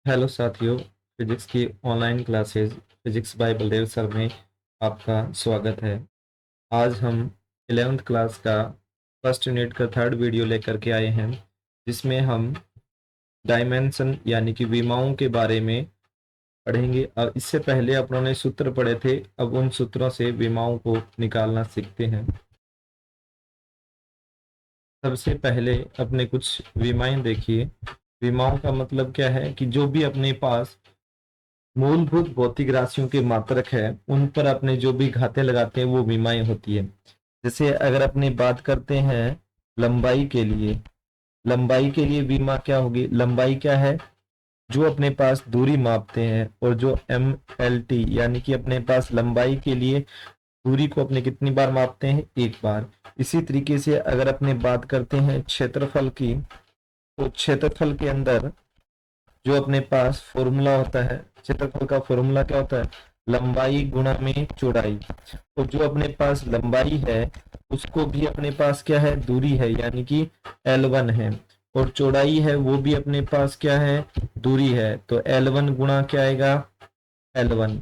Hello साथियों, physics की online classes physics bye Baldev sir में आपका स्वागत है। आज हम 11th क्लास का फर्स्ट यूनिट का थर्ड वीडियो लेकर के आए हैं, जिसमें हम डायमेंशन यानी कि विमाओं के बारे में पढ़ेंगे। और इससे पहले अपनों ने सूत्र पढ़े थे, अब उन सूत्रों से विमाओं को निकालना सीखते हैं। सबसे पहले अपने कुछ विमाएं देखिए। विमाओं का मतलब क्या है कि जो भी अपने पास मूलभूत भौतिक राशियों के मात्रक है, उन पर अपने जो भी घातें लगाते हैं वो विमाएं होती है। जैसे अगर अपनी बात करते हैं लंबाई के लिए, लंबाई के लिए विमा क्या होगी? लंबाई क्या है? जो अपने पास दूरी मापते हैं, और जो एम एल टी यानी कि अपने पास लंबाई के लिए दूरी को अपने कितनी बार मापते हैं? एक बार। इसी तरीके से अगर अपने बात करते हैं क्षेत्रफल की, तो क्षेत्रफल के अंदर जो अपने पास फॉर्मूला होता है, क्षेत्रफल का फॉर्मूला क्या होता है? लंबाई गुणा में चौड़ाई। और जो अपने पास लंबाई है उसको भी अपने पास क्या है? दूरी है, यानी कि L1 है। और चौड़ाई है वो भी अपने पास क्या है? दूरी है। तो L1 गुणा क्या आएगा? L1।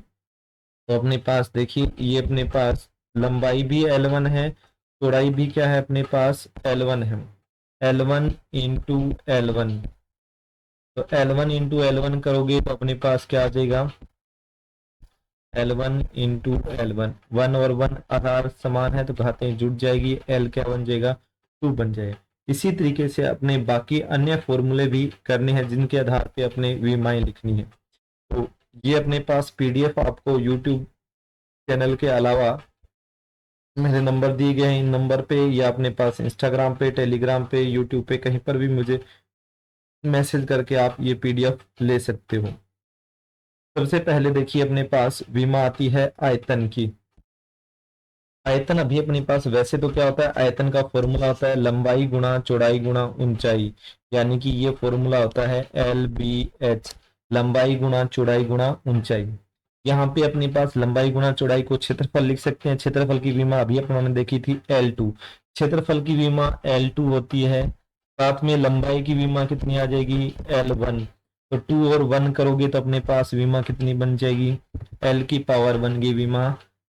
तो अपने पास देखिए, ये अपने पास लंबाई भी L1 है, चौड़ाई भी क्या है? अपने पास L1 है। L1 इंटू L1, तो L1 इंटू L1 करोगे तो अपने पास क्या आ जाएगा? L1 इंटू L1, 1 और 1 आधार समान है तो घातें जुड़ जाएगी, L क्या बन जाएगा? 2 बन जाएगा। इसी तरीके से अपने बाकी अन्य फॉर्मूले भी करने हैं, जिनके आधार पे अपने विमाएं लिखनी है। तो ये अपने पास PDF आपको YouTube चैनल के अलावा मेरे नंबर दिए गए हैं, इन नंबर पे, या अपने पास इंस्टाग्राम पे, टेलीग्राम पे, यूट्यूब पे, कहीं पर भी मुझे मैसेज करके आप ये PDF ले सकते हो। सबसे पहले देखिए, अपने पास विमा आती है आयतन की। आयतन अभी अपने पास वैसे तो क्या होता है? आयतन का फॉर्मूला होता है लंबाई गुणा चौड़ाई गुणा ऊंचाई, यानी कि ये फॉर्मूला होता है LBH, लंबाई गुणा चौड़ाई गुणा ऊंचाई। यहाँ पे अपने पास लंबाई गुणा चौड़ाई को क्षेत्रफल लिख सकते हैं। क्षेत्रफल की विमा अभी अपने देखी थी L2, क्षेत्रफल की विमा L2 होती है। साथ में लंबाई की विमा कितनी आ जाएगी? L1। तो 2 और 1 करोगे तो अपने पास विमा कितनी बन जाएगी? L की पावर बन गई विमा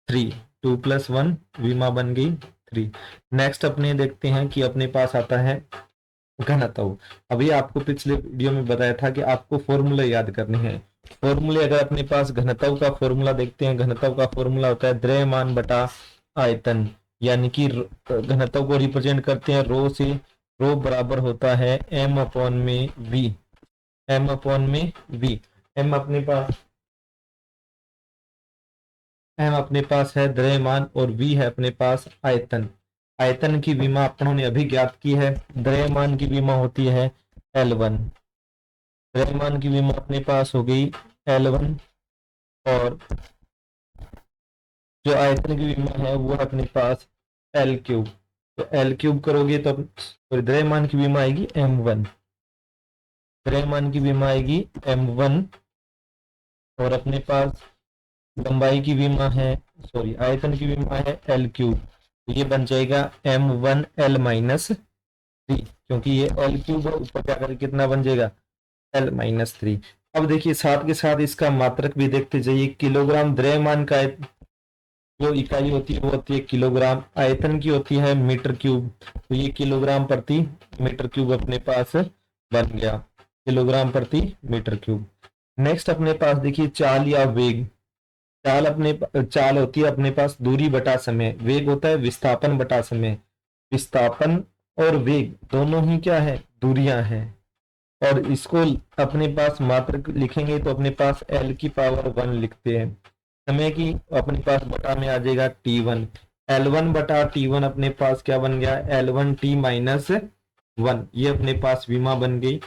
3, 2 + 1 विमा बन गई 3। नेक्स्ट अपने देखते हैं कि अपने पास आता है घनत्व। अभी आपको पिछले वीडियो में बताया था कि आपको फॉर्मूले याद करने हैं। फॉर्मूले अगर अपने पास घनत्व का फॉर्मूला देखते हैं, घनत्व का फॉर्मूला होता है द्रव्यमान बटा आयतन, यानी कि घनत्व को रिप्रेजेंट करते हैं रो से। रो बराबर होता है M अपॉन में V, M अपॉन में V। M अपने पास है द्रव्यमान, और V है अपने पास आयतन। आयतन की विमा अपनों ने अभी ज्ञात की है। द्रव्यमान की विमा होती है L1। द्रव्यमान की विमा अपने पास हो गई L1, और जो आयतन की विमा है वो है अपने पास L3। तो L3 करोगे तो द्रव्यमान की विमा आएगी M1, द्रव्यमान की विमा आएगी M1। और अपने पास लंबाई की विमा है, सॉरी, आयतन की विमा है L3। तो ये बन जाएगा M1L-3, क्योंकि ये L3 ऊपर जाकर कितना बन जाएगा? L-3। अब देखिए, साथ के साथ इसका मात्रक भी देखते जाइए। किलोग्राम द्रव्यमान का जो इकाई होती है वो होती है किलोग्राम, आयतन की होती है मीटर क्यूब। तो ये किलोग्राम प्रति मीटर क्यूब अपने पास बन गया, किलोग्राम प्रति मीटर क्यूब। नेक्स्ट अपने पास देखिए चाल या वेग। चाल होती है अपने पास दूरी बटा समय, वेग होता है विस्थापन बटा समय। विस्थापन और वेग दोनों ही क्या है? दूरियां हैं। और इसको अपने पास मात्रक लिखेंगे तो अपने पास L की पावर 1 लिखते हैं। समय की अपने पास बटा में आ जाएगा T1, L1 बटा T1 अपने पास क्या बन गया? L1T-1। ये अपने पास विमा बन गई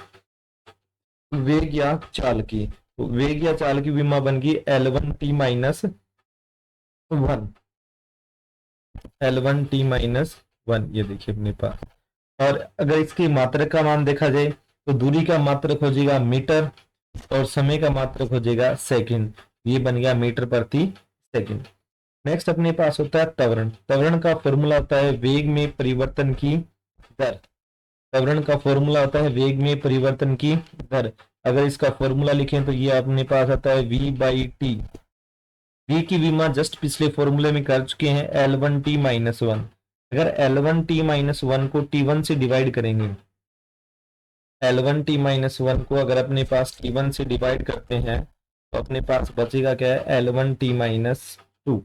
वेग या चाल की। तो वेग या चाल की विमा बन गई L1T-1, L1T-1, ये देखिए अपने पास। और अगर इसकी मात्रक का मान देखा जाए तो दूरी का मात्रक हो जाएगा मीटर, और समय का मात्रक हो जाएगा सेकंड। ये बन गया मीटर प्रति सेकंड। नेक्स्ट अपने पास होता है त्वरण। त्वरण का फॉर्मूला होता है वेग में परिवर्तन की दर। त्वरण का फॉर्मूला होता है वेग में परिवर्तन की दर, अगर इसका फॉर्मूला लिखें तो ये अपने पास आता है v बाई टी। v की विमा जस्ट पिछले फॉर्मूले में कर चुके हैं L1t-1। अगर L1t-1 को T1 से डिवाइड करेंगे, L1t-1 को अगर अपने पास T1 से डिवाइड करते हैं तो अपने पास बचेगा क्या है, L1t-2।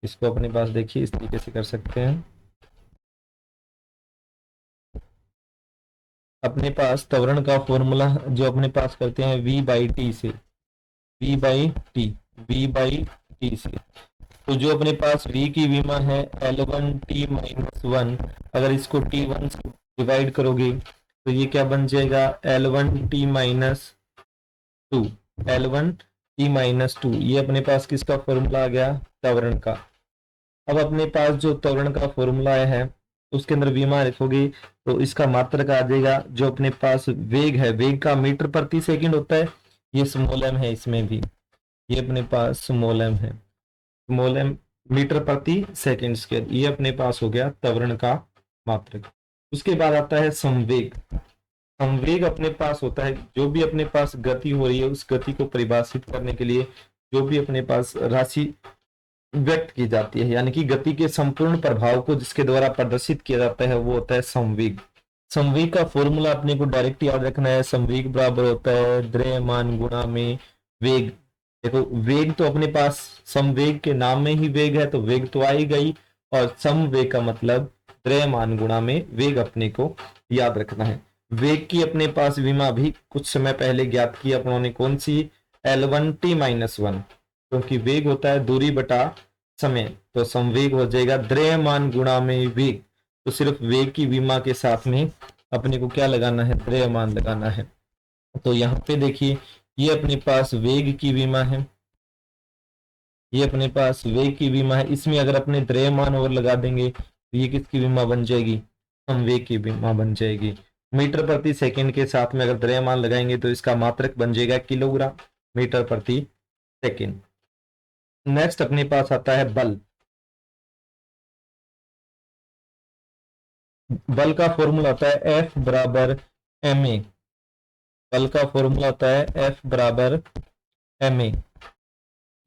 इसको अपने पास देखिए इस तरीके से कर सकते हैं। अपने पास त्वरण का फॉर्मूला जो अपने पास करते हैं v बाई टी से, v बाई टी से। तो जो अपने पास v की विमा है L1t-1, अगर इसको T1 से डिवाइड करोगे तो ये क्या बन जाएगा, L1t-2। L1t-2 ये अपने पास किसका फॉर्मूला आ गया, त्वरण का। अब अपने पास जो त्वरण का फॉर्मूला आया है उसके अंदर विमा लिखोगे तो इसका मात्रक आ जाएगा। जो अपने पास वेग है, वेग का मीटर प्रति सेकंड होता है, ये स्मॉल m है, इसमें भी ये अपने पास स्मॉल m है, स्मॉल m मीटर प्रति सेकंड स्क्वायर। ये अपने पास हो गया त्वरण का मात्रक। उसके बाद आता है संवेग। संवेग अपने पास होता है जो भी अपने पास गति हो रही है उस गति को परिभाषित करने के लिए जो भी अपने पास राशि व्यक्त की जाती है, यानी कि गति के संपूर्ण प्रभाव को जिसके द्वारा प्रदर्शित किया जाता है वो होता है संवेग। संवेग का फॉर्मूला अपने को डायरेक्ट याद रखना है। संवेग बराबर होता है द्रव्यमान गुणा में वेग। देखो वेग तो अपने पास संवेग के नाम में ही वेग है तो वेग तो आई गई, और समवेग का मतलब द्रव्यमान गुणा में वेग अपने को याद रखना है। वेग की अपने पास विमा भी कुछ समय पहले ज्ञात की अपनों ने, कौन सी, L1t-1, क्योंकि वेग होता है दूरी बटा समय, तो संवेग हो जाएगा द्रव्यमान गुणा में वेग। तो सिर्फ वेग की विमा के साथ में अपने को क्या लगाना है, द्रव्यमान लगाना है। तो यहाँ पे देखिए ये अपने पास वेग की विमा है, ये अपने पास वेग की विमा है। इसमें अगर अपने द्रव्यमान और लगा देंगे तो ये किसकी विमा बन जाएगी, संवेग की विमा बन जाएगी। मीटर प्रति सेकंड के साथ में अगर द्रव्यमान लगाएंगे तो इसका मात्रक बन जाएगा किलोग्राम मीटर प्रति सेकंड। नेक्स्ट अपने पास आता है बल। बल का फॉर्मूला होता है F बराबर ma। बल का फॉर्मूला होता है F बराबर ma।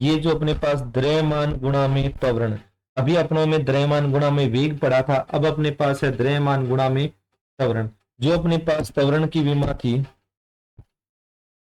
ये जो अपने पास द्रव्यमान गुणा में त्वरण, अभी अपनों में द्रव्यमान गुणा में वेग पड़ा था, अब अपने पास है द्रव्यमान गुणा में त्वरण। जो अपने पास त्वरण की विमा थी,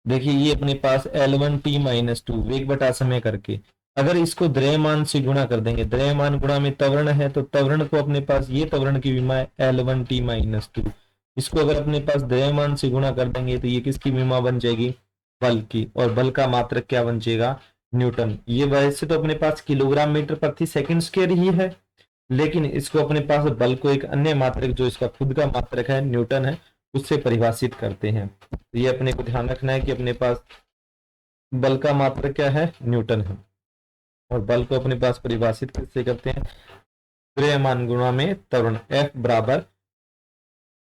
देखिए ये अपने पास L1t-2 वेग बटा समय करके, अगर इसको द्रव्यमान से गुणा कर देंगे, द्रव्यमान गुणा में त्वरण है तो त्वरण को अपने पास, ये त्वरण की विमा है L1t-2, इसको अगर अपने पास द्रव्यमान से गुणा कर देंगे तो ये किसकी विमा बन जाएगी, बल की। और बल का मात्रक क्या बन जाएगा, न्यूटन। ये वैसे तो अपने पास किलोग्राम मीटर प्रति सेकंड स्क्वायर ही है, लेकिन इसको अपने पास बल को एक अन्य मात्रक जो इसका खुद का मात्रक है न्यूटन है उससे परिभाषित करते हैं। तो ये अपने को ध्यान रखना है कि अपने पास बल का मात्रक क्या है, न्यूटन है, और बल को अपने पास परिभाषित किससे करते हैं, द्रव्यमान गुणा में त्वरण, F बराबर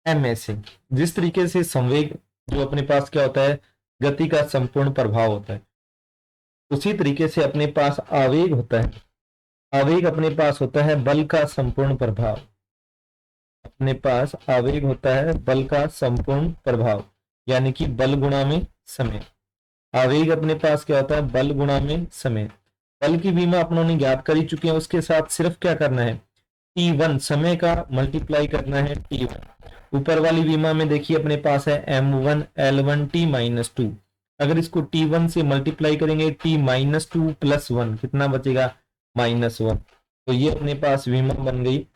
ma से। जिस तरीके से संवेग जो अपने पास क्या होता है, गति का संपूर्ण प्रभाव होता है, उसी तरीके से अपने पास आवेग होता है। आवेग अपने पास होता है बल का संपूर्ण प्रभाव। अपने पास आवेग होता है बल का संपूर्ण प्रभाव, यानी कि बल गुणा में समय। आवेग अपने पास क्या होता है, बल गुणा में समय। बल की विमा अपनों ने ज्ञात कर ही चुके हैं, उसके साथ सिर्फ क्या करना है, T1 समय का मल्टीप्लाई करना है T1। ऊपर वाली विमा में देखिए अपने पास है M1 L1t-2, अगर इसको T1 से मल्टीप्लाई करेंगे T-2 प्लस 1 कितना बचेगा, -1। तो ये अपने पास विमा बन गई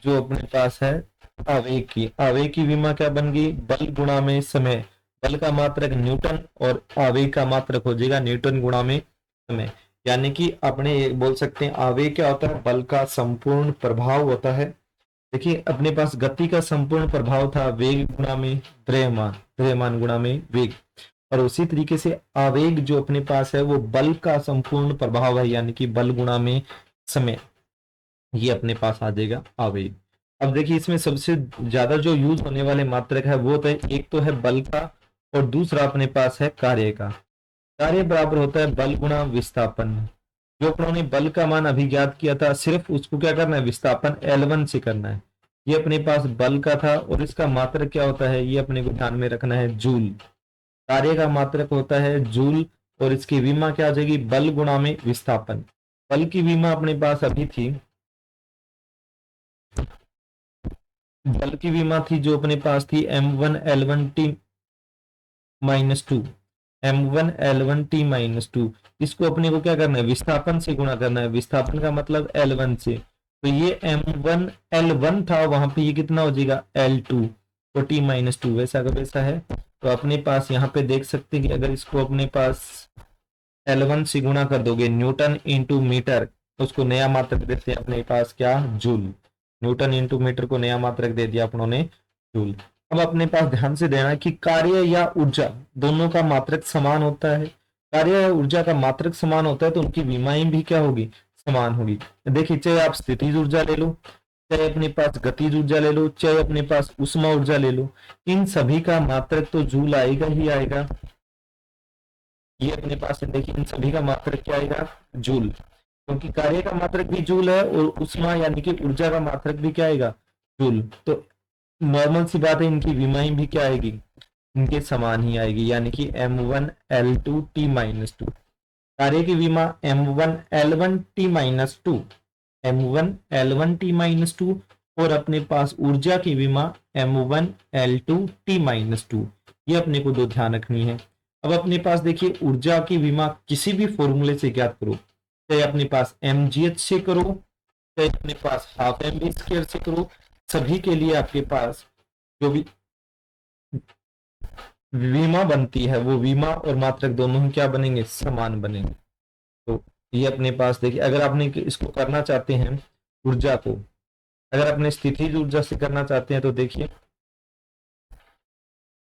जो अपने पास है आवेग की। आवेग की विमा क्या बन गई, बल गुणा में समय। बल का मात्रक न्यूटन और आवेग का मात्रक हो जाएगा न्यूटन गुणा में समय। यानी कि अपने बोल सकते हैं आवेग क्या होता है, बल का संपूर्ण प्रभाव होता है। देखिए अपने पास गति का संपूर्ण प्रभाव था वेग गुणा में द्रव्यमान, द्रव्यमान गुणा में वेग, और उसी तरीके से आवेग जो अपने पास है वो बल का संपूर्ण प्रभाव है, यानी कि बल गुणा में समय। ये अपने पास आ जाएगा आवेग। अब देखिए इसमें सबसे ज्यादा जो यूज होने वाले मात्रक है वो तो है, एक तो है बल का और दूसरा अपने पास है कार्य का। कार्य बराबर होता है बल गुणा विस्थापन। जो अपनों ने बल का मान अभी ज्ञात किया था, सिर्फ उसको क्या करना है, विस्थापन L1 से करना है। ये अपने पास बल का था और इसका मात्रक क्या होता है, ये अपने को ध्यान में रखना है, जूल। कार्य का मात्रक होता है जूल और इसकी विमा क्या आ जाएगी, बल गुणा में विस्थापन। बल की विमा अपने पास अभी थी, बल की विमा थी जो अपने पास थी m1L1T-2, m1L1T-2। इसको अपने को क्या करना है, विस्थापन से गुणा करना है। विस्थापन का मतलब L1 से, तो ये m1L1 था, वहां पे ये कितना हो जाएगा L2, तो T-2 वैसा का वैसा है। तो अपने पास यहाँ पे देख सकते हैं कि अगर इसको अपने पास L1 से गुणा कर दोगे, न्यूटन इंटू मीटर, तो उसको नया मात्रक देते हैं अपने पास क्या, जूल। न्यूटन इंटू मीटर को नया मात्रक दे दिया अपनों ने, जूल। अब अपने पास ध्यान से देना कि कार्य या ऊर्जा दोनों का मात्रक समान होता है। कार्य या ऊर्जा का मात्रक समान होता है तो उनकी विमाएं भी क्या होगी, समान होगी। देखिए, चाहे आप स्थितिज ऊर्जा ले लो, चाहे अपने पास गतिज ऊर्जा ले लो, चाहे अपने पास उष्मा ऊर्जा ले लो, इन सभी का मात्रक तो जूल आएगा ही आएगा। ये अपने पास है, देखिए इन सभी का मात्रक क्या आएगा, जूल, क्योंकि कार्य का मात्रक भी जूल है और उष्मा यानी कि ऊर्जा का मात्रक भी क्या आएगा, जूल। तो नॉर्मल सी बात है, इनकी विमाएं भी क्या आएगी, इनके समान ही आएगी, यानी कि m1L2T-2। कार्य की विमा m1L1T-2, m1L1T-2, और अपने पास ऊर्जा की विमा m1L2T-2। ये अपने को दो ध्यान रखनी है। अब अपने पास देखिए, ऊर्जा की विमा किसी भी फॉर्मूले से ज्ञात करो, चाहे अपने पास mgh से करो, चाहे अपने पास हाफ mv² से करो, सभी के लिए आपके पास जो भी विमा बनती है वो विमा और मात्रक दोनों ही क्या बनेंगे, समान बनेंगे। तो ये अपने पास देखिए, अगर आपने इसको करना चाहते हैं ऊर्जा को, अगर अपने स्थितिज ऊर्जा से करना चाहते हैं तो देखिए,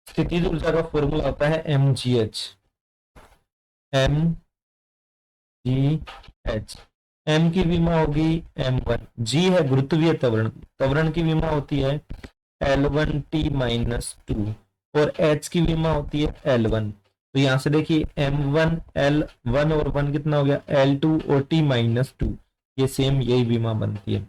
स्थितिज ऊर्जा का फॉर्मूला होता है mgh, mgh। m की विमा होगी m1, g है गुरुत्वीय त्वरण, त्वरण की विमा होती है L1T-2, और h की विमा होती है L1। तो यहां से देखिए m1 L1 और 1 कितना हो गया, L2 और T-2, ये सेम यही विमा बनती है।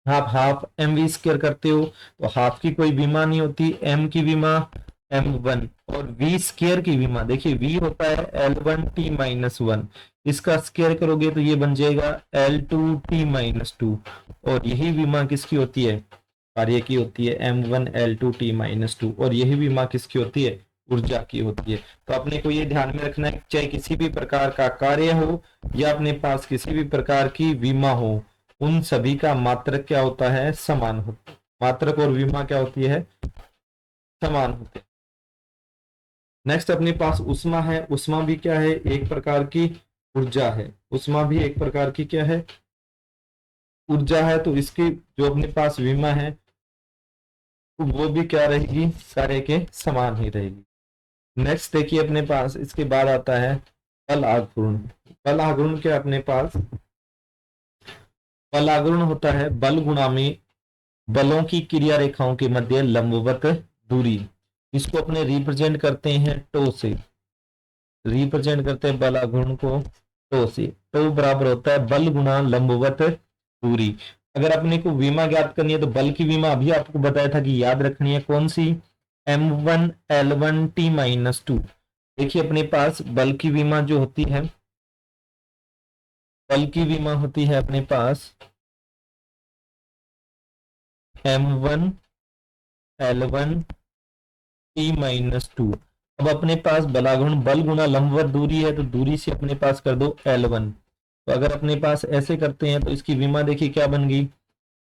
आप हाफ mv² करते हो तो हाफ की कोई विमा नहीं होती, m की विमा m1, और v² की विमा देखिए, v होता है L1T-1, इसका स्क्वायर करोगे तो ये बन जाएगा L2T-2, और यही विमा किसकी होती है, कार्य की होती है m1L2T-2, और यही विमा किसकी होती है, ऊर्जा की होती है। तो अपने को ये ध्यान में रखना है, चाहे किसी भी प्रकार का कार्य हो या अपने पास किसी भी प्रकार की विमा हो, उन सभी का मात्रक क्या होता है, समान होता है। मात्रक और विमा क्या होती है, समान होते हैं। नेक्स्ट अपने पास उष्मा है। उष्मा भी क्या है, एक प्रकार की ऊर्जा है। उष्मा भी एक प्रकार की क्या है, ऊर्जा है। तो इसकी जो अपने पास विमा है तो वो भी क्या रहेगी, कार्य के समान ही रहेगी। नेक्स्ट देखिए, अपने पास इसके बाद आता है बल आघूर्ण। बल आघूर्ण क्या अपने पास, बल आघूर्ण होता है बल गुणा में बलों की क्रिया रेखाओं के मध्य लंबवत दूरी। इसको अपने रिप्रेजेंट करते हैं टो से, रिप्रेजेंट करते हैं बल आघूर्ण को टो से। टो बराबर होता है बल गुणा लंबवत दूरी। अगर अपने को विमा ज्ञात करनी है तो बल की विमा अभी आपको बताया था कि याद रखनी है, कौन सी, m1L1T-2। देखिए अपने पास बल की विमा जो होती है, बल की विमा होती है अपने पास m1L1T-2। अब अपने पास बलागुण बल गुना लंबवत दूरी है, तो दूरी से अपने पास कर दो L1। तो अगर अपने पास ऐसे करते हैं तो इसकी विमा देखिए क्या बन गई,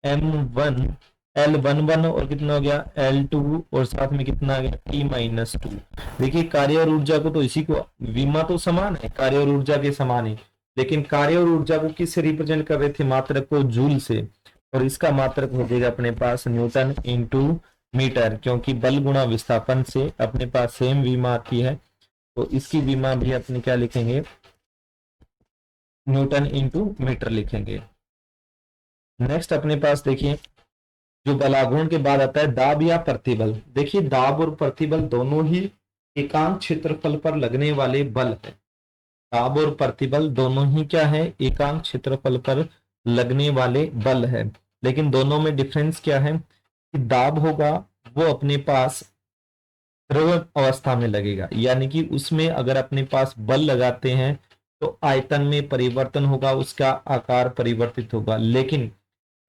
m1L11 और कितना हो गया L2, और साथ में कितना आ गया T-2। देखिए कार्य और ऊर्जा को तो इसी को, विमा तो समान है, कार्य और ऊर्जा के समान है, लेकिन कार्य और ऊर्जा को किससे रिप्रेजेंट कर रहे थे, मात्रक को जूल से, और इसका मात्रक हो जाएगा अपने पास न्यूटन इंटू मीटर, क्योंकि बल गुणा विस्थापन से अपने पास सेम विमा आती है। तो इसकी विमा भी अपने क्या लिखेंगे, न्यूटन इंटू मीटर लिखेंगे। नेक्स्ट अपने पास देखिए, जो बलाघूर्ण के बाद आता है दाब या प्रतिबल। देखिए दाब और प्रतिबल दोनों ही एकांक क्षेत्रफल पर लगने वाले बल है। दाब और प्रतिबल दोनों ही क्या है, एकांक क्षेत्रफल पर लगने वाले बल है। लेकिन दोनों में डिफरेंस क्या है, कि दाब होगा वो अपने पास द्रव अवस्था में लगेगा, यानी कि उसमें अगर अपने पास बल लगाते हैं तो आयतन में परिवर्तन होगा, उसका आकार परिवर्तित होगा। लेकिन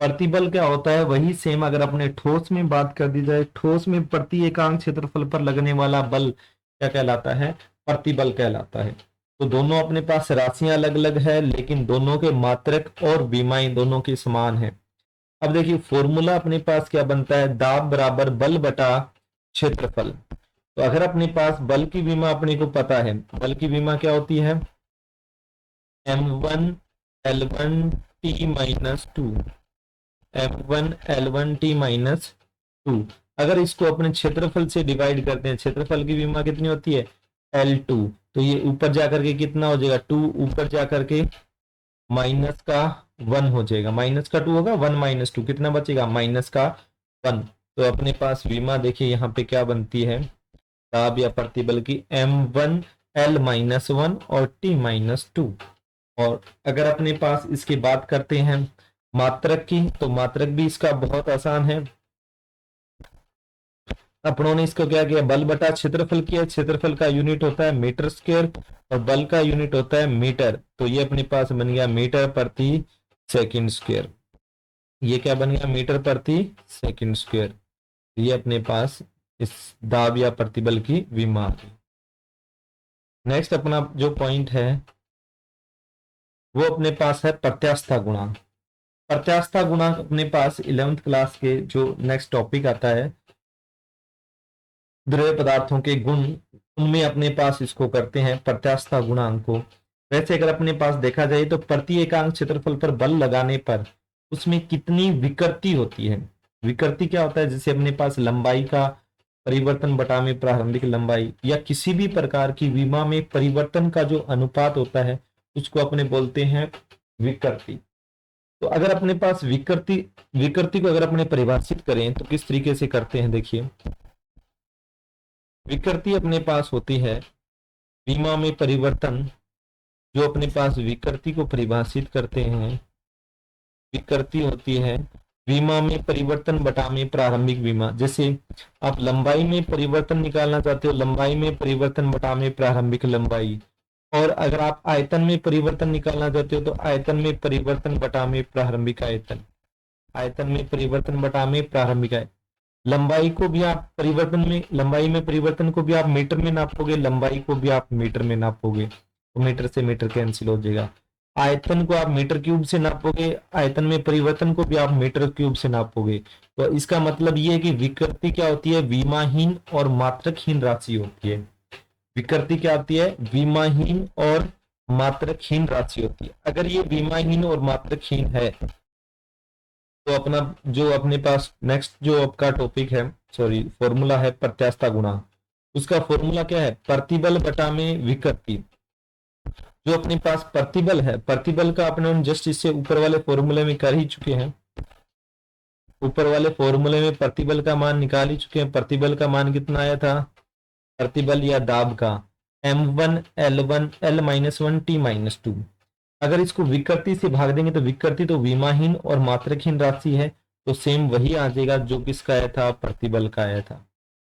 प्रतिबल क्या होता है, वही सेम अगर अपने ठोस में बात कर दी जाए, ठोस में प्रति एकांक क्षेत्रफल पर लगने वाला बल क्या कहलाता है, प्रतिबल कहलाता है। तो दोनों अपने पास राशियां अलग अलग है, लेकिन दोनों के मात्रक और विमाएं दोनों के समान है। अब देखिए फॉर्मूला अपने पास क्या बनता है, दाब बराबर बल बटा क्षेत्रफल। तो अगर अपने पास बल की विमा अपने को पता है, बल की विमा क्या होती है, m1l1t-2, m1l1t-2। अगर इसको अपने क्षेत्रफल से डिवाइड करते हैं, क्षेत्रफल की विमा कितनी होती है, L2, तो ये ऊपर जाकर के कितना हो जाएगा, 2 ऊपर जाकर के माइनस का 1 हो जाएगा, माइनस का 2 होगा, 1 माइनस 2 कितना बचेगा, माइनस का 1। तो अपने पास विमा देखिए यहाँ पे क्या बनती है, दाब या प्रतिबल की m1l-1 और t-2। और अगर अपने पास इसकी बात करते हैं मात्रक की, तो मात्रक भी इसका बहुत आसान है। अपनों ने इसको क्या किया, बल बटा क्षेत्रफल किया, क्षेत्रफल का यूनिट होता है मीटर स्क्वायर और बल का यूनिट होता है मीटर। तो ये अपने पास बन गया मीटर प्रति सेकंड स्क्वायर, ये क्या बन गया, मीटर प्रति सेकंड स्क्वायर। ये अपने पास इस दाब या प्रतिबल की विमा आ गई। नेक्स्ट अपना जो पॉइंट है वो अपने पास है प्रत्यास्थता गुणांक। प्रत्यास्थता गुणांक अपने पास 11th क्लास के जो नेक्स्ट टॉपिक आता है द्रव्य पदार्थों के गुण, उनमें अपने पास इसको करते हैं प्रत्यास्थता गुणांक को। वैसे अगर अपने पास देखा जाए तो प्रति एकांक क्षेत्रफल पर बल लगाने पर उसमें कितनी विकृति होती है। विकृति क्या होता है, जैसे अपने पास लंबाई का परिवर्तन बटा में प्रारंभिक लंबाई, या किसी भी प्रकार की विमा में परिवर्तन का जो अनुपात होता है उसको अपने बोलते हैं विकृति। तो अगर अपने पास विकृति विकृति को अगर अपने परिभाषित करें तो किस तरीके से करते हैं, देखिए विकृति अपने पास होती है विमा में परिवर्तन, जो अपने पास विकृति को परिभाषित करते हैं, विकृति होती है विमा में परिवर्तन बटा में प्रारंभिक विमा। जैसे आप लंबाई में परिवर्तन निकालना चाहते हो, लंबाई में परिवर्तन बटा में प्रारंभिक लंबाई, और अगर आप आयतन में परिवर्तन निकालना चाहते हो तो आयतन में परिवर्तन बटा में प्रारंभिक आयतन, आयतन में परिवर्तन बटा में प्रारंभिक आयतन। लंबाई को भी आप परिवर्तन में, लंबाई में परिवर्तन को भी आप मीटर में नापोगे, लंबाई को भी आप मीटर में नापोगे, तो मीटर से मीटर कैंसिल हो जाएगा। आयतन को आप मीटर क्यूब से नापोगे, आयतन में परिवर्तन को भी आप मीटर क्यूब से नापोगे। तो इसका मतलब ये है कि विकृति क्या होती है, विमाहीन और मात्रकहीन राशि होती है। विकृति क्या होती है, विमाहीन और मात्रकहीन राशि होती है। अगर ये विमाहीन और मात्रकहीन है तो अपना जो अपने पास नेक्स्ट जो आपका टॉपिक है, सॉरी फॉर्मूला है प्रत्यास्थता गुणांक, उसका फॉर्मूला क्या है, प्रतिबल बटा में विकृति। जो अपने पास प्रतिबल है, प्रतिबल का अपने जस्ट इससे ऊपर वाले फॉर्मूले में कर ही चुके हैं, ऊपर वाले फॉर्मूले में प्रतिबल का मान निकाल ही चुके हैं। प्रतिबल का मान कितना आया था, प्रतिबल या दाब का m1l1l-1t-2। अगर इसको विकृति से भाग देंगे तो विकृति तो विमाहीन और मात्रकहीन राशि है, तो सेम वही आ जाएगा जो किसका आया था, प्रतिबल का आया था।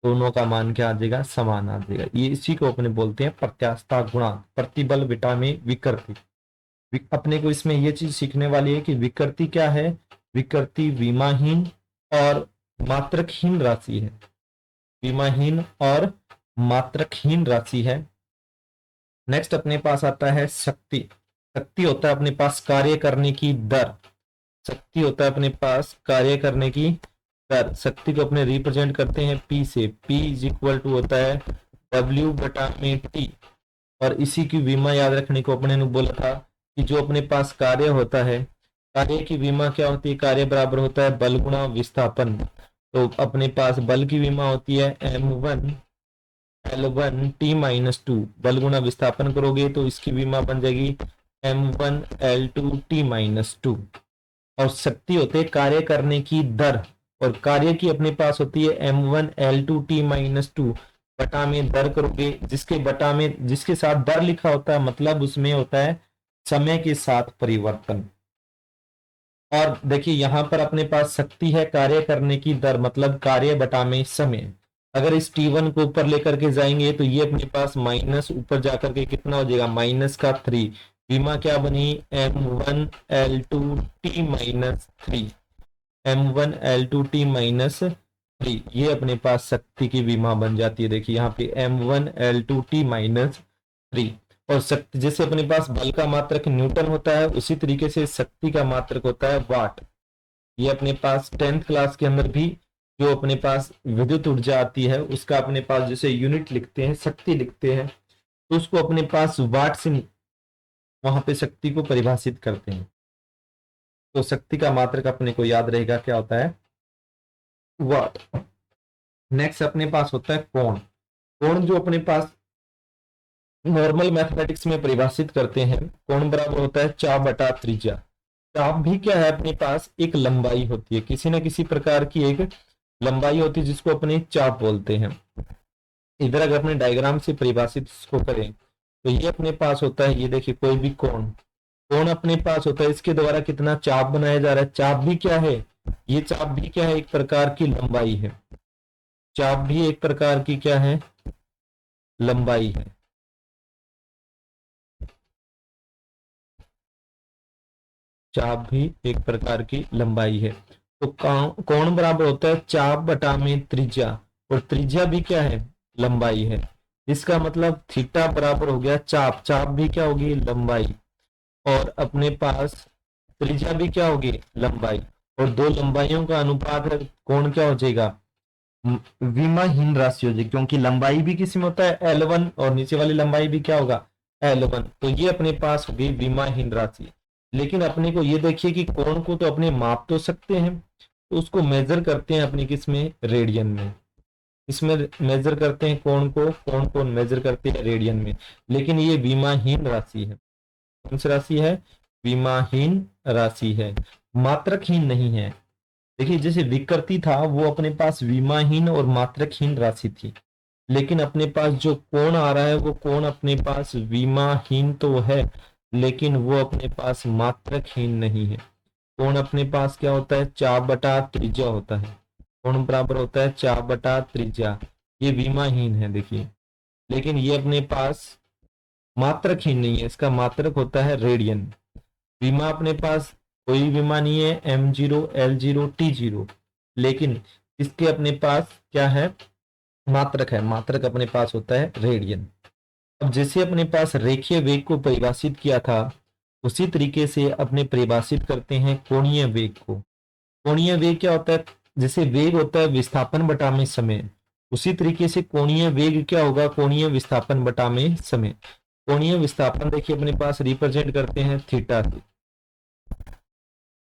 दोनों का मान क्या आ जाएगा, समान आ जाएगा। ये इसी को अपने बोलते हैं प्रत्यास्थता गुणांक, प्रतिबल बटा में विकृति। अपने को इसमें ये चीज सीखने वाली है कि विकृति क्या है, विकृति विमाहीन और मात्रकहीन राशि है, विमाहीन और मात्रकहीन राशि है। नेक्स्ट अपने पास आता है शक्ति। शक्ति होता है अपने पास कार्य करने की दर, शक्ति होता है अपने पास कार्य करने की दर। शक्ति को अपने रिप्रेजेंट करते हैं P से, P इज इक्वल टू होता है W बटा में T। और इसी की विमा याद रखने को अपने ने बोला था कि जो अपने पास कार्य होता है, कार्य की विमा क्या होती है, कार्य बराबर होता है बल गुणा विस्थापन। तो अपने पास बल की विमा होती है m1l1t-2, बल गुणा विस्थापन करोगे तो इसकी विमा बन जाएगी m1l2t-2। और शक्ति होते है कार्य करने की दर, और कार्य की अपने पास होती है m1l2t-2 बटा में दर करोगे, जिसके बटा में जिसके साथ दर लिखा होता है, मतलब उसमें होता है समय के साथ परिवर्तन। और देखिए यहाँ पर अपने पास शक्ति है कार्य करने की दर, मतलब कार्य बटा में समय। अगर इस T1 को ऊपर लेकर के जाएंगे तो ये अपने पास माइनस ऊपर जाकर के कितना हो जाएगा, -3। विमा क्या बनी, m1l2t -3, m1l2t -3। ये अपने पास शक्ति की विमा बन जाती है। देखिए यहाँ पे m1l2t -3। और शक्ति, जैसे अपने पास बल का मात्रक न्यूटन होता है, उसी तरीके से शक्ति का मात्रक होता है वाट। ये अपने पास 10th क्लास के अंदर भी जो अपने पास विद्युत ऊर्जा आती है उसका अपने पास जैसे यूनिट लिखते हैं, शक्ति लिखते हैं, तो उसको अपने पास वाट से वहां पे शक्ति को परिभाषित करते हैं। तो शक्ति का मात्रक अपने को याद रहेगा क्या होता है, वाट। नेक्स्ट अपने पास होता है कोण। कोण जो अपने पास नॉर्मल मैथमेटिक्स में परिभाषित करते हैं, कोण बराबर होता है चाप बटा त्रिज्या। चाप भी क्या है, अपने पास एक लंबाई होती है, किसी न किसी प्रकार की एक लंबाई होती है जिसको अपने चाप बोलते हैं। इधर अगर अपने डायग्राम से परिभाषित इसको करें तो ये अपने पास होता है, ये देखिए कोई भी कोण, कोण अपने पास होता है, इसके द्वारा कितना चाप बनाया जा रहा है। चाप भी क्या है, ये चाप भी क्या है, एक प्रकार की लंबाई है। चाप भी एक प्रकार की क्या है, लंबाई है। चाप भी एक प्रकार की लंबाई है। तो कोण बराबर होता है चाप बटा में त्रिज्या, और त्रिज्या भी क्या है, लंबाई है। इसका मतलब थीटा बराबर हो गया चाप, चाप भी क्या होगी, लंबाई, और अपने पास त्रिज्या भी क्या होगी, लंबाई, और दो लंबाइयों का अनुपात है, कोण क्या हो जाएगा, विमाहीन राशि हो जाएगी, क्योंकि लंबाई भी किसी में होता है L1 और नीचे वाली लंबाई भी क्या होगा, L1। तो ये अपने पास होगी विमाहीन राशि। लेकिन अपने को ये देखिए कि कोण को तो अपने माप तो सकते हैं, तो उसको मेजर करते हैं अपने किस में, रेडियन में। इसमें मेजर करते हैं कोण को मेजर करते हैं रेडियन में। लेकिन ये विमाहीन राशि है। कौन सी राशि है, विमाहीन राशि है, मात्रकहीन नहीं है। देखिए जैसे विकृति था वो अपने पास विमाहीन और मात्रकहीन राशि थी, लेकिन अपने पास जो कोण आ रहा है वो कोण अपने पास विमाहीन तो है, लेकिन वो अपने पास मात्रकहीन नहीं है। कोण अपने पास क्या होता है, चाप बटा त्रिज्या होता है। कोण बराबर होता है चाप बटा त्रिज्या। ये विमाहीन है देखिए, लेकिन ये अपने पास मात्रकहीन नहीं है, इसका मात्रक होता है रेडियन। विमा अपने पास कोई विमा नहीं है, m0 l0 t0, लेकिन इसके अपने पास क्या है, मात्रक है। मात्रक अपने पास होता है रेडियन। अब जैसे अपने पास रेखीय वेग को परिभाषित किया था, उसी तरीके से अपने परिभाषित करते हैं कोणीय वेग को। कोणीय वेग क्या होता है, जैसे वेग होता है विस्थापन बटा में समय, उसी तरीके से कोणीय वेग क्या होगा, कोणीय विस्थापन बटा में समय। कोणीय विस्थापन देखिए अपने पास रिप्रेजेंट करते हैं थीटा से,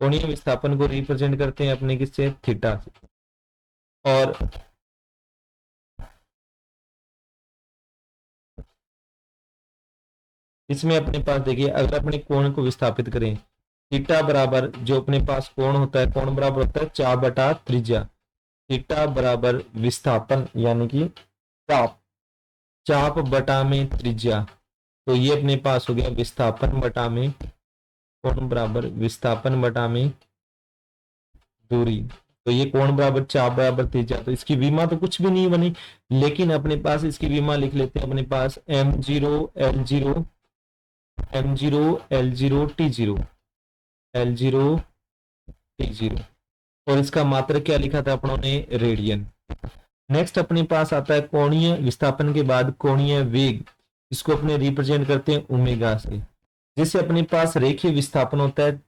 कोणीय विस्थापन को रिप्रेजेंट करते हैं अपने किससे, थीटा से। और इसमें अपने पास देखिए अगर अपने कोण को विस्थापित करें, थीटा बराबर जो अपने पास कोण होता है, कोण बराबर होता है चाप बटा त्रिज्या। थीटा बराबर विस्थापन यानी कि चाप, चाप बटा में त्रिज्या, तो ये अपने पास हो गया विस्थापन बटा में कोण बराबर विस्थापन बटा में दूरी। तो ये कोण बराबर चाप बराबर त्रिज्या, तो इसकी विमा तो कुछ भी नहीं बनी, लेकिन अपने पास इसकी विमा लिख लेते हैं अपने पास m0 l0 m0 l0 t0 l0 t0, और इसका मात्रक क्या लिखा था अपनों ने, रेडियन। नेक्स्ट अपने पास आता है कोणीय विस्थापन के बाद कोणीय वेग, इसको अपने रिप्रेजेंट करते हैं ओमेगा से। जैसे अपने पास रेखीय विस्थापन होता है,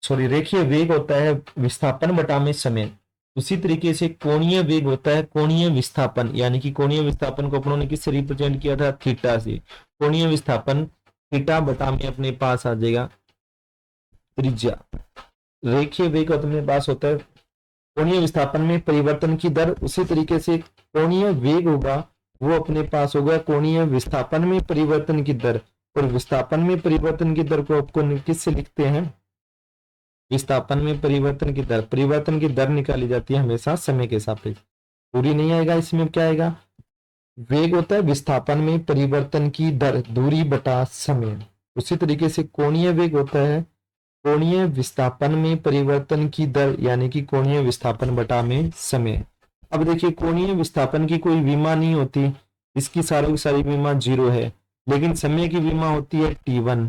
सॉरी रेखीय वेग होता है विस्थापन बटा में समय, उसी तरीके से कोणीय वेग होता है कोणीय विस्थापन, यानी कि कोणीय विस्थापन को अपनों ने किससे रिप्रेजेंट किया था, थीटा से। कोणीय विस्थापन थीटा बटा में अपने पास आ जाएगा त्रिज्या। रेखीय वेग अपने पास होता है कोणीय विस्थापन में परिवर्तन की दर, उसी तरीके से कोणीय वेग होगा वो अपने पास होगा कोणीय विस्थापन में परिवर्तन की दर, और विस्थापन में परिवर्तन की दर को आपको किससे लिखते हैं, विस्थापन में परिवर्तन की दर निकाली जाती है हमेशा समय के सापेक्ष। दूरी नहीं आएगा, इसमें क्या आएगा, वेग होता है विस्थापन में परिवर्तन की दर दूरी बटा समय। उसी तरीके से कोणीय वेग होता है कोणीय विस्थापन में परिवर्तन की दर यानी कि कोणीय विस्थापन बटा में समय। अब देखिए कोणीय विस्थापन की कोई विमा नहीं होती, इसकी सारी की सारी विमा जीरो है, लेकिन समय की विमा होती है T1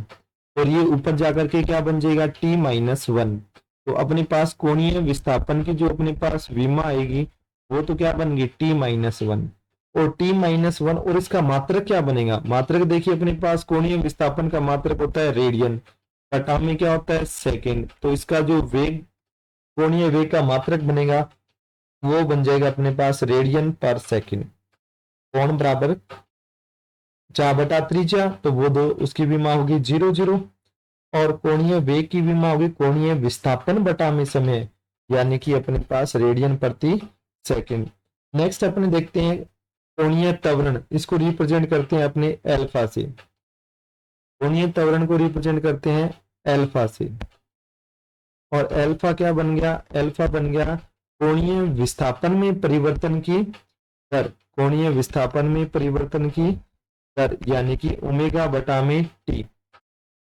और ये ऊपर जाकर के क्या बन जाएगा T-1। तो अपने पास कोणीय विस्थापन की जो अपने पास विमा आएगी वो तो क्या बन गई T-1 और T-1 और इसका मात्रक क्या बनेगा, मात्रक देखिए अपने पास कोणीय विस्थापन का मात्रक होता है रेडियन, बटा में क्या होता है सेकंड, तो इसका जो वेग कोणीय वेग का मात्रक बनेगा वो बन जाएगा अपने पास रेडियन पर सेकंड। कोण बराबर 4/3 तो वो दो उसकी विमा होगी 0 0 और कोणीय वेग की विमा होगी कोणीय विस्थापन बटा में समय यानी कि अपने पास रेडियन प्रति सेकंड। नेक्स्ट अपने देखते हैं कोणीय त्वरण, इसको रिप्रेजेंट करते हैं अपने अल्फा से, कोणीय त्वरण को रिप्रेजेंट करते हैं अल्फा से और अल्फा क्या बन गया, अल्फा बन गया कोणीय विस्थापन में परिवर्तन की दर, कोणीय विस्थापन में परिवर्तन की दर यानी कि ओमेगा बटा में टी,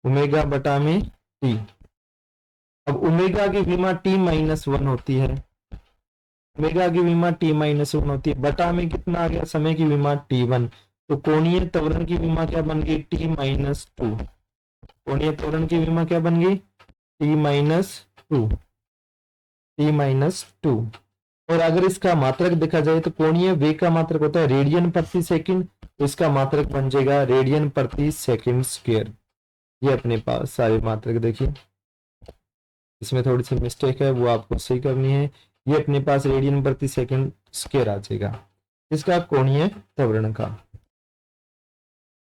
ओमेगा बटा में टी। अब ओमेगा की विमा T-1 होती है, ओमेगा की विमा T-1 होती है, बटा में कितना आ गया समय की विमा T1, तो कोणीय त्वरण की विमा क्या बन गई T-2, कोणीय त्वरण की विमा क्या बन गई T-2, T-2। और अगर इसका मात्रक देखा जाए तो कोणीय वेग का मात्रक होता है रेडियन प्रति सेकंड, तो इसका मात्रक बन जाएगा रेडियन प्रति सेकंड स्क्वायर। ये अपने पास सारे मात्रक देखिए, इसमें थोड़ी सी मिस्टेक है वो आपको सही करनी है, ये अपने पास रेडियन प्रति सेकंड स्क्वायर आ जाएगा इसका कोणीय त्वरण का।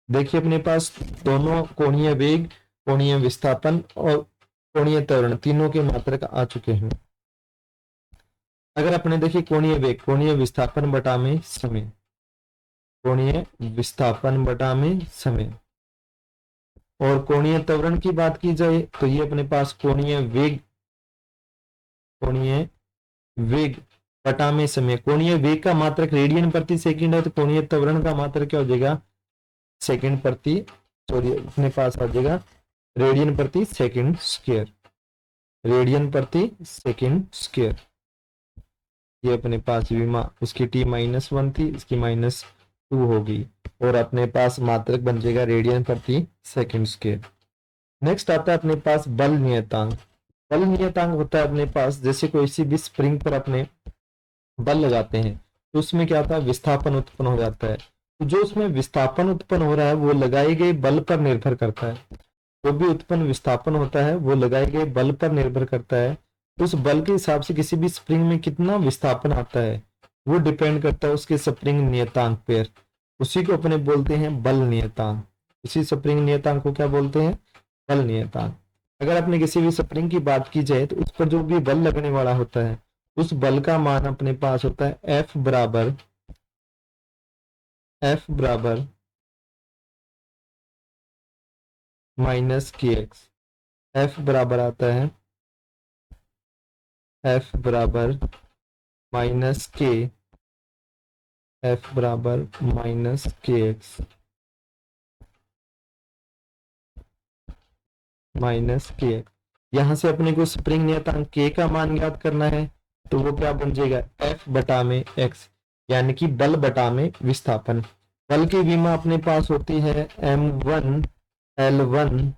देखिए अपने पास दोनों कोणीय वेग, कोणीय विस्थापन और कोणीय त्वरण तीनों के मात्रक आ चुके हैं। अगर अपने देखिए कोणीय वेग, कोणीय विस्थापन बटा में समय, कोणीय विस्थापन बटा में समय और कोणीय त्वरण की बात की जाए तो ये अपने पास कोणीय वेग, कोणीय वेग बटा में समय, कोणीय वेग का मात्रक रेडियन प्रति सेकंड है तो कोणीय त्वरण का मात्रक क्या हो जाएगा सेकंड प्रति, सॉरी अपने पास आ जाएगा रेडियन प्रति सेकंड स्क्वायर, रेडियन प्रति सेकंड स्क्वायर। ये अपने पास विमा उसकी T-1 थी, इसकी -2 होगी और अपने पास मात्रक बन जाएगा रेडियन प्रति सेकंड स्क्वायर। नेक्स्ट आता है अपने पास बल नियतांक। बल नियतांक होता है अपने पास जैसे कोई सी भी स्प्रिंग पर अपने बल लगाते हैं तो उसमें क्या होता है विस्थापन उत्पन्न हो जाता है, तो जो उसमें विस्थापन उत्पन्न हो रहा है वो लगाए गए बल पर निर्भर करता है, जो भी उत्पन्न विस्थापन होता है वो लगाए गए बल पर निर्भर करता है, तो उस बल के हिसाब से किसी भी स्प्रिंग में कितना विस्थापन आता है वो डिपेंड करता है उसके स्प्रिंग नियतांक पर, उसी को अपने बोलते हैं बल नियतांक, इसी स्प्रिंग नियतांक को क्या बोलते हैं बल नियतांक। अगर अपने किसी भी स्प्रिंग की बात की जाए तो उस पर जो भी बल लगने वाला होता है उस बल का मान अपने पास होता है F बराबर -kx, F बराबर आता है F बराबर -k, F बराबर -kx -k। यहां से अपने को स्प्रिंग नियतांक k का मान ज्ञात करना है तो वो क्या बन जाएगा F बटा में x यानी कि बल बटा में विस्थापन। बल की विमा अपने पास होती है m1 L1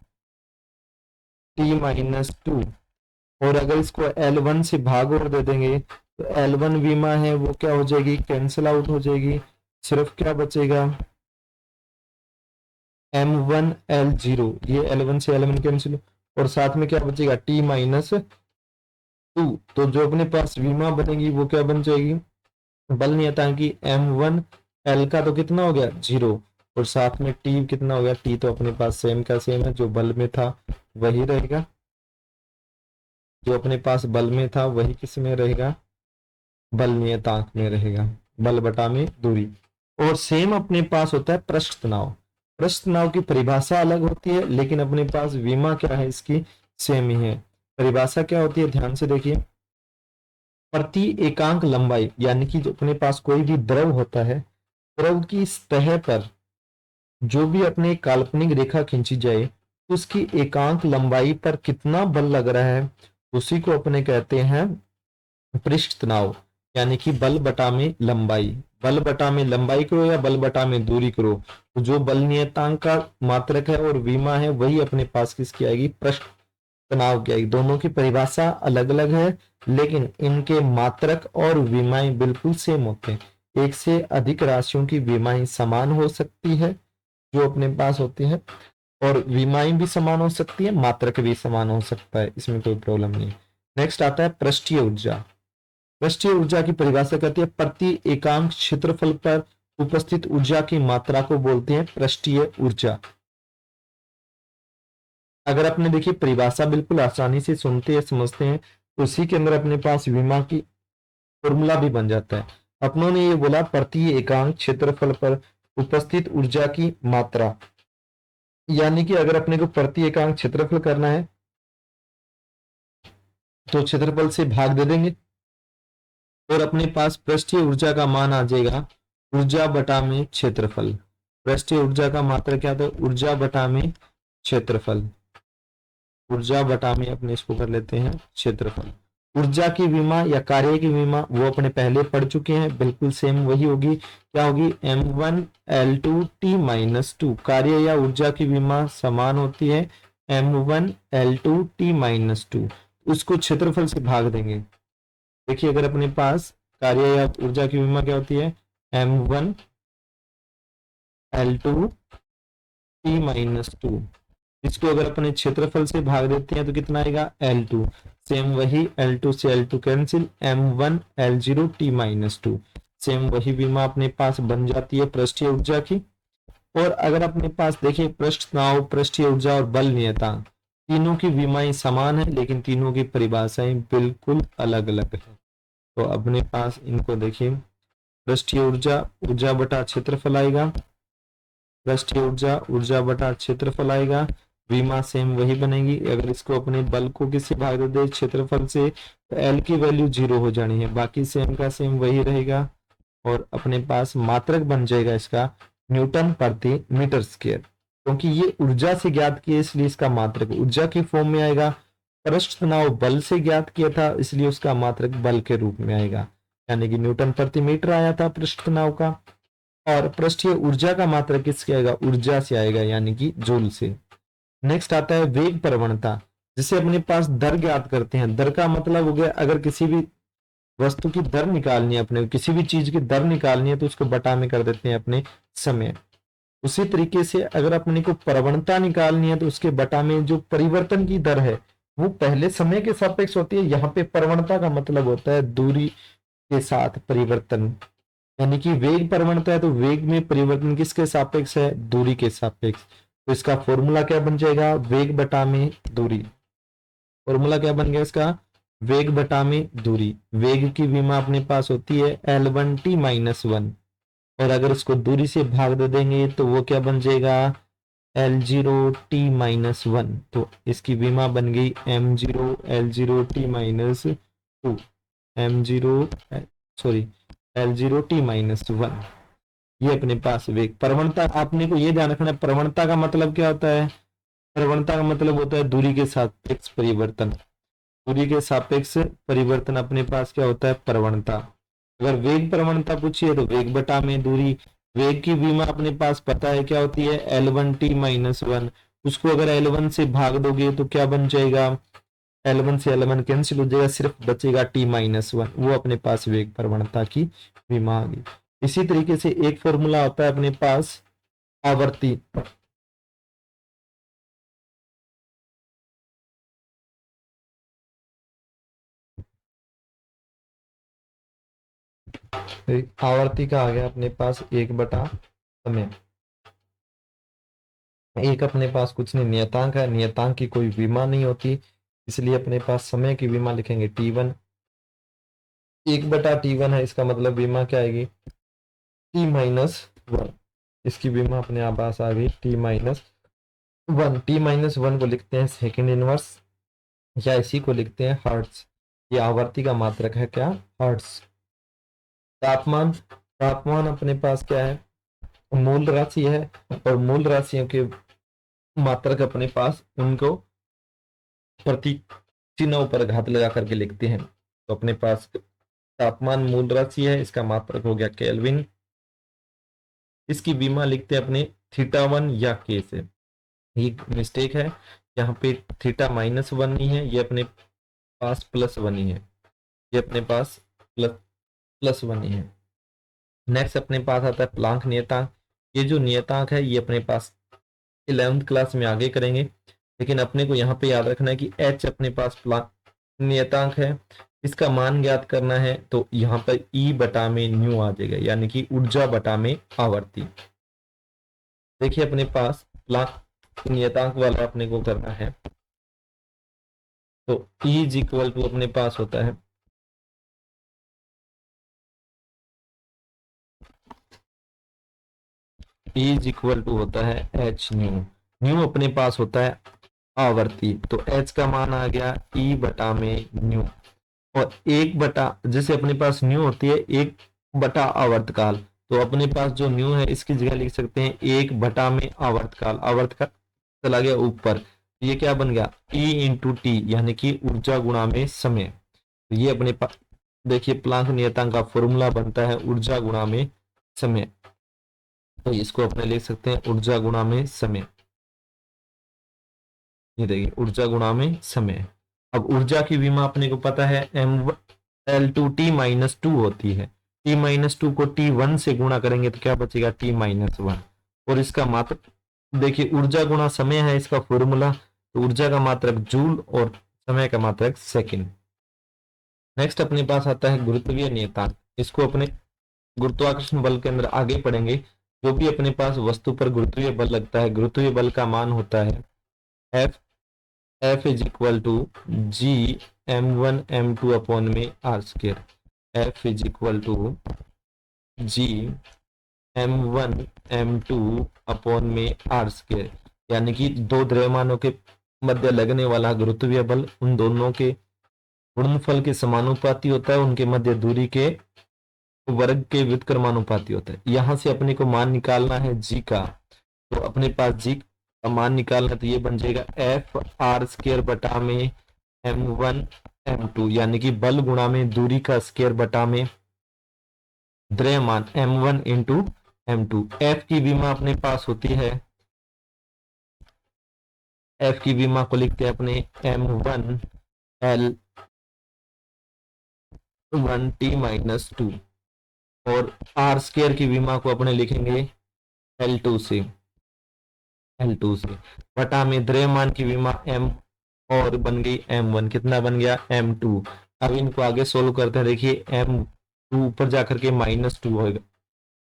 T-2 और अगर इसको L1 से भाग और दे देंगे तो L1 विमा है वो क्या हो जाएगी कैंसिल आउट हो जाएगी, सिर्फ क्या बचेगा M1 L0, ये L1 से L1 कैंसिल और साथ में क्या बचेगा T-2, तो जो अपने पास विमा बनेगी वो क्या बन जाएगी बल नियतांक की M1 L का तो कितना हो गया 0 और साथ में T कितना हो गया, T तो अपने पास सेम का सेम है, जो बल में था वही रहेगा, जो अपने पास बल में था वही किस में रहेगा बल नियतांक में रहेगा, बल बटा में दूरी। और सेम अपने पास होता है पृष्ठ तनाव, पृष्ठ तनाव की परिभाषा अलग होती है लेकिन अपने पास विमा क्या है इसकी सेम ही है। परिभाषा क्या होती है ध्यान से देखिए, प्रति एकांक लंबाई यानी कि जो अपने पास कोई भी द्रव होता है, द्रव की सतह पर जो भी अपने काल्पनिक रेखा खींची जाए उसकी एकांक लंबाई पर कितना बल लग रहा है, उसी को अपने कहते हैं पृष्ठ तनाव, यानी कि बल बटा में लंबाई। बल बटा में लंबाई करो या बल बटा में दूरी करो, तो जो बल नियतांक का मात्रक है और विमा है वही अपने पास किसकी आएगी, पृष्ठ तनाव की आएगी। दोनों की परिभाषा अलग अलग है, लेकिन इनके मात्रक और विमाएं बिल्कुल सेम होते हैं। एक से अधिक राशियों की विमाएं समान हो सकती है जो अपने पास होती है, और विमाएं भी समान हो सकती है, मात्रक भी समान हो सकता है, इसमें कोई प्रॉब्लम नहीं। नेक्स्ट आता है पृष्ठीय ऊर्जा। पृष्ठीय ऊर्जा की परिभाषा कहती है प्रति एकांक क्षेत्रफल पर उपस्थित ऊर्जा की मात्रा को बोलते हैं पृष्ठीय ऊर्जा। अगर आपने देखिए परिभाषा बिल्कुल आसानी से सुनते हैं समझते हैं, तो उसी के अंदर अपने पास विमा की फॉर्मूला भी बन जाता है। अपनों ने ये बोला प्रति एकांक क्षेत्रफल पर उपस्थित ऊर्जा की मात्रा, यानी कि अगर अपने को प्रति एकांक क्षेत्रफल करना है तो क्षेत्रफल से भाग दे देंगे और अपने पास पृष्ठीय ऊर्जा का मान आ जाएगा ऊर्जा बटा में क्षेत्रफल। पृष्ठीय ऊर्जा का मात्रा क्या था, ऊर्जा बटा में क्षेत्रफल। ऊर्जा बटा में अपने इसको कर लेते हैं क्षेत्रफल। ऊर्जा की विमा या कार्य की विमा वो अपने पहले पढ़ चुके हैं, बिल्कुल सेम वही होगी। क्या होगी, m1l2t-2। कार्य या ऊर्जा की विमा समान होती है m1l2t-2, उसको क्षेत्रफल से भाग देंगे। देखिए अगर अपने पास कार्य या ऊर्जा की विमा क्या होती है, m1l2t-2, इसको अगर अपने क्षेत्रफल से भाग देते हैं तो कितना आएगा, L2। सेम वही L2 से L2 कैंसिल, m1l0t-2। सेम वही विमा अपने पास बन जाती है पृष्ठीय ऊर्जा की। और अगर अपने पास देखिए पृष्ठ तनाव, पृष्ठीय ऊर्जा और बल नियतांक, तीनों की विमाएं समान है लेकिन तीनों की परिभाषाएं बिल्कुल अलग अलग है। तो अपने पास इनको देखिए, पृष्ठीय ऊर्जा ऊर्जा बटा क्षेत्रफल आएगा, पृष्ठीय ऊर्जा ऊर्जा बटा क्षेत्रफल आएगा, विमा सेम वही बनेगी। अगर इसको अपने बल को किससे भाग दे क्षेत्रफल से, तो एल की वैल्यू 0 हो जानी है, बाकी सेम का सेम वही रहेगा। और अपने पास मात्रक बन जाएगा इसका न्यूटन प्रति मीटर स्क्वायर, क्योंकि ये ऊर्जा से ज्ञात किया इसलिए इसका मात्रक ऊर्जा की फॉर्म में आएगा। पृष्ठ तनाव बल से ज्ञात किया था इसलिए उसका मात्रक बल के रूप में आएगा, यानी कि न्यूटन प्रति मीटर आया था पृष्ठ तनाव का। और पृष्ठीय ऊर्जा का मात्रक किससे आएगा, ऊर्जा से आएगा, यानी कि जूल से। नेक्स्ट आता है वेग प्रवणता, जिसे अपने पास दर ज्ञात करते हैं। दर का मतलब हो गया, अगर किसी भी वस्तु की दर निकालनी है, अपने किसी भी चीज की दर निकालनी है तो उसको बटा में कर देते हैं अपने समय। उसी तरीके से अगर अपने को प्रवणता निकालनी है तो उसके बटा में जो परिवर्तन की दर है वो पहले समय के सापेक्ष होती है। यहाँ पे प्रवणता का मतलब होता है दूरी के साथ परिवर्तन, यानी कि वेग प्रवणता है तो वेग में परिवर्तन किसके सापेक्ष है, दूरी के सापेक्ष। तो इसका फॉर्मूला क्या बन जाएगा, वेग बटा में दूरी। फॉर्मूला क्या बन गया इसका, वेग बटा में दूरी। वेग की विमा अपने पास होती है L1t-1, और अगर इसको दूरी से भाग दे देंगे तो वो क्या बन जाएगा, L0t-1। तो इसकी विमा बन गई m0l0t-2, m0 सॉरी L0t-1। ये अपने पास वेग। प्रवणता आपने को ये ध्यान रखना है, प्रवणता का मतलब क्या होता है, प्रवणता का मतलब होता है दूरी के सापेक्ष परिवर्तन। दूरी के सापेक्ष परिवर्तन अपने पास क्या होता है, प्रवणता। अगर वेग प्रवणता पूछिए तो वेग बटा में दूरी। वेग की विमा अपने पास पता है क्या होती है, L1t-1। उसको अगर L1 से भाग दोगे तो क्या बन जाएगा, L1 से L1 कैंसिल हो जाएगा, सिर्फ बचेगा t-1। वो अपने पास वेग प्रवणता की विमा आ गई। इसी तरीके से एक फॉर्मूला होता है अपने पास आवर्ती। आवर्ती का आ गया अपने पास 1/समय। एक अपने पास कुछ नहीं, नियतांक है, नियतांक की कोई विमा नहीं होती, इसलिए अपने पास समय की विमा लिखेंगे t1। 1/t1 है, इसका मतलब विमा क्या आएगी, t-1। इसकी विमा अपने आप पास आ गई t-1। t-1 को लिखते हैं सेकंड इनवर्स, या इसी को लिखते हैं हर्ट्ज। ये आवर्ती का मात्रक है क्या, हर्ट्ज। तापमान, तापमान अपने पास क्या है, मूल राशि है, और मूल राशियों के मात्रक अपने पास, उनको प्रतीक चिन्हों पर घात लगा करके लिखते हैं। तो अपने पास तापमान मूल राशि है, इसका मात्रक हो गया केल्विन, इसकी विमा लिखते हैं अपने थीटा 1 या के से। ये मिस्टेक है, यहाँ पे थीटा -1 नहीं है, ये अपने पास +1 ही है, ये अपने पास +1 ही है। नेक्स्ट अपने पास आता है प्लांक नियतांक। ये जो नियतांक है ये अपने पास 11th क्लास में आगे करेंगे, लेकिन अपने को यहाँ पे याद रखना है कि h अपने पास प्लांक नियतांक है, इसका मान ज्ञात करना है तो यहाँ पर E बटा में न्यू आ जाएगा, यानी कि ऊर्जा बटा में आवर्ती। देखिए अपने पास प्लांक नियतांक वाला अपने को करना है, तो E इज इक्वल टू अपने पास होता है E इज इक्वल टू होता है h न्यू। न्यू अपने पास होता है आवर्ती, तो h का मान आ गया E बटा में न्यू, और 1 बटा, जैसे अपने पास न्यू होती है 1 बटा आवर्तकाल, तो अपने पास जो न्यू है इसकी जगह लिख सकते हैं 1 बटा में आवर्तकाल। आवर्तकाल चला गया ऊपर, ये क्या बन गया E इंटू टी, यानी कि ऊर्जा गुणा में समय। तो ये अपने पास देखिए प्लांक नियतांक का फॉर्मूला बनता है ऊर्जा गुणा में समय, तो इसको अपने लिख सकते हैं ऊर्जा गुणा में समय। ये देखिए ऊर्जा गुणा में समय। अब ऊर्जा की विमा अपने को पता है L2T-2 होती है, T-2 को T1 से गुणा करेंगे तो क्या बचेगा T-1, और इसका मात्रक देखिए ऊर्जा गुणा समय है इसका फॉर्मूला, तो ऊर्जा का मात्रक जूल और समय का मात्रक सेकंड। नेक्स्ट अपने पास आता है गुरुत्वीय नियतांक, इसको अपने गुरुत्वाकर्षण बल के अंदर आगे पढ़ेंगे। जो भी अपने पास वस्तु पर गुरुत्वीय बल लगता है, गुरुत्वीय बल का मान होता है F is equal to G m1m2 upon में r²। F is equal to G m1m2 upon में r², यानी कि दो द्रव्यमानों के मध्य लगने वाला गुरुत्वीय बल उन दोनों के गुणनफल के समानुपाती होता है, उनके मध्य दूरी के वर्ग के व्युत्क्रमानुपाती होता है। यहाँ से अपने को मान निकालना है G का, तो अपने पास G का मान निकालना, तो ये बन जाएगा F r² बटा में m1m2, यानी कि बल गुणा में दूरी का स्क्वायर बटा में द्रव्यमान m1 इंटू m2। F की विमा अपने पास होती है, F की विमा को लिखते हैं अपने m1l1t-2, और r² की विमा को अपने लिखेंगे L2 से बटा में द्रव्यमान की विमा m, और बन गई m1, कितना बन गया m2। अब इनको आगे सोल्व करते हैं, देखिए m2 ऊपर जाकर के -2 होगा,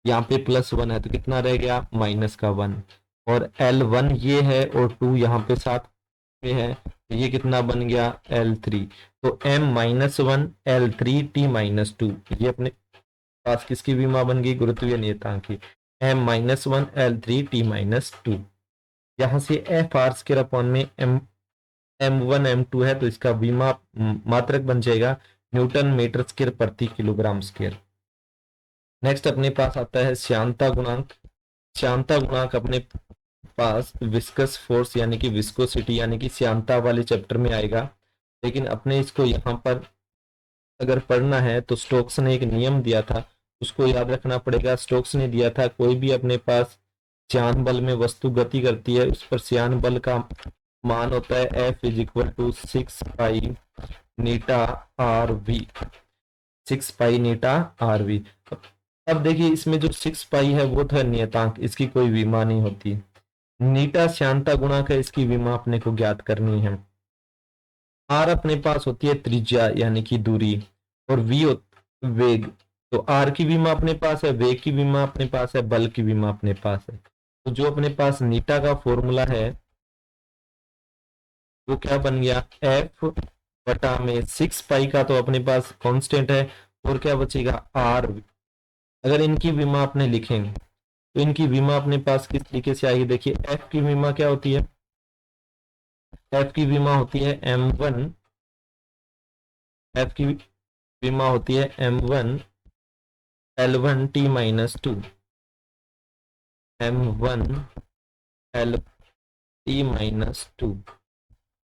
यहाँ पे +1 है तो कितना रह गया -1, और L1 ये है और 2 यहाँ पे साथ में है, तो ये कितना बन गया L3। तो m-1 L3T-2, ये अपने पास किसकी विमा बन गई गुरुत्वीय नियतांक की, m-1 L3T-2। यहाँ से F r² अपॉन में m1 m2 है, तो इसका विमा मात्रक बन जाएगा न्यूटन मीटर स्क्वायर प्रति किलोग्राम स्क्वायर। नेक्स्ट अपने पास आता है श्यानता गुणांक। श्यानता गुणांक अपने पास विस्कस फोर्स यानी कि विस्कोसिटी यानी कि श्यानता वाले चैप्टर में आएगा, लेकिन अपने इसको यहाँ पर अगर पढ़ना है तो स्टोक्स ने एक नियम दिया था, उसको याद रखना पड़ेगा। स्टोक्स ने दिया था कोई भी अपने पास श्यान बल में वस्तु गति करती है, उस पर श्यान बल का मान होता है F is equal to 6 pi नीटा RV, 6 पाई नीटा RV। अब देखिए इसमें जो 6 पाई है वो था नियतांक, इसकी कोई विमा नहीं होती। नीटा श्यानता गुणांक है, इसकी विमा अपने को ज्ञात करनी है। R अपने पास होती है त्रिज्या यानी कि दूरी, और V वेग। तो R की विमा अपने पास है, वेग की विमा अपने पास है, बल की विमा अपने पास है। तो जो अपने पास नीटा का फॉर्मूला है वो क्या बन गया F बटा में 6 पाई का तो अपने पास कांस्टेंट है, और क्या बचेगा R। अगर इनकी विमा अपने लिखेंगे तो इनकी विमा अपने पास किस तरीके से आएगी, देखिए F की विमा क्या होती है, F की विमा होती है m1, F की विमा होती है m1 L1T-2, m1 L T minus two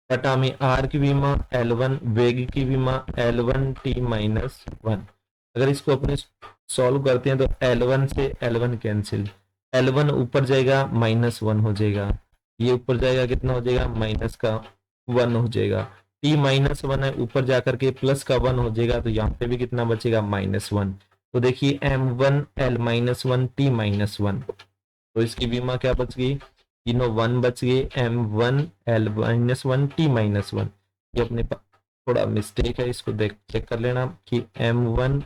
बटा में आर की विमा L1 वेग की विमा L1 टी माइनस वन। अगर इसको अपने सॉल्व करते हैं तो L1 से L1 कैंसिल, L1 ऊपर जाएगा -1 हो जाएगा, ये ऊपर जाएगा कितना हो जाएगा -1 हो जाएगा, टी -1 है ऊपर जाकर के +1 हो जाएगा, तो यहाँ पे भी कितना बचेगा -1। तो देखिए M1 L-1 टी -1, तो इसकी बीमा क्या बच गई, तीनों 1 बच गए, M1 L-1 टी -1। ये अपने पास थोड़ा मिस्टेक है, इसको देख चेक कर लेना कि M1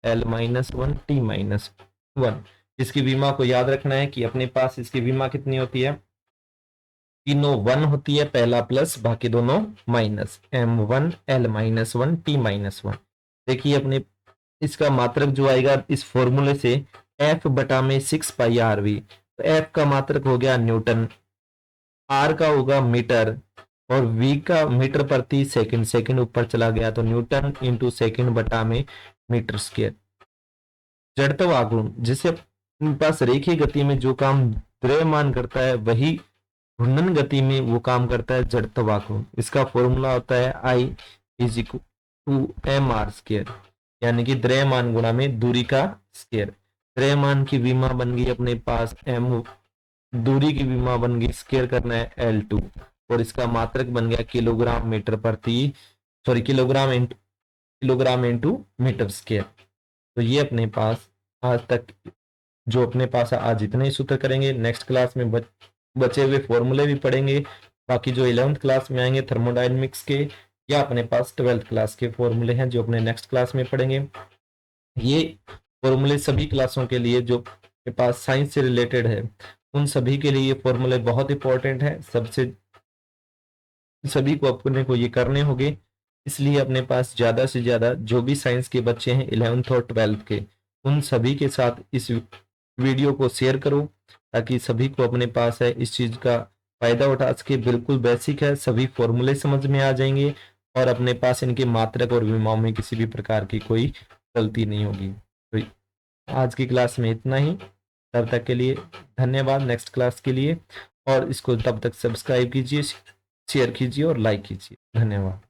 L-1 टी -1। इसकी बीमा को याद रखना है कि अपने पास इसकी बीमा कितनी होती है, तीनों 1 होती है, पहला प्लस बाकी दोनों माइनस, M1 L-1 टी -1। देखिए अपने इसका मात्रक जो आएगा इस फॉर्मूले से F बटा में 6 पाई आर वी, तो F का मात्रक हो गया न्यूटन, R का होगा मीटर और V का मीटर प्रति सेकंड, सेकंड ऊपर चला गया तो न्यूटन इंटू सेकंड बटा में मीटर स्क्वायर। जड़त्व आघूर्ण, जिसे अपने पास रेखीय गति में जो काम द्रव्यमान करता है वही घूर्णन गति में वो काम करता है जड़त्व आघूर्ण। इसका फॉर्मूला होता है I is equal to M R square, यानी कि द्रव्यमान गुणा में दूरी का स्क्वायर। द्रव्यमान की विमा बन गई अपने पास m, दूरी की विमा बन गई स्क्वायर करना है L2 और इसका मात्रक बन गया किलोग्राम मीटर प्रति, sorry kilogram into metre square. तो ये अपने पास आज तक जो अपने पास आज इतने ही सूत्र करेंगे। नेक्स्ट क्लास में बचे हुए फॉर्मूले भी पढ़ेंगे, बाकी जो 11th क्लास में आएंगे थर्मोडायनेमिक्स के या अपने पास 12th क्लास के फॉर्मूले हैं जो अपने नेक्स्ट क्लास में पढ़ेंगे। ये फॉर्मूले सभी क्लासों के लिए जो के पास साइंस से रिलेटेड है उन सभी के लिए ये फॉर्मूले बहुत इंपॉर्टेंट है, सभी को अपने को ये करने होंगे। इसलिए अपने पास ज़्यादा से ज़्यादा जो भी साइंस के बच्चे हैं 11th और 12th के, उन सभी के साथ इस वीडियो को शेयर करो ताकि सभी को अपने पास है इस चीज़ का फ़ायदा उठा सके। बिल्कुल बेसिक है, सभी फॉर्मूले समझ में आ जाएंगे और अपने पास इनके मात्रक और विमाओं में किसी भी प्रकार की कोई गलती नहीं होगी। तो आज की क्लास में इतना ही, तब तक के लिए धन्यवाद। नेक्स्ट क्लास के लिए और इसको तब तक सब्सक्राइब कीजिए, शेयर कीजिए और लाइक कीजिए। धन्यवाद।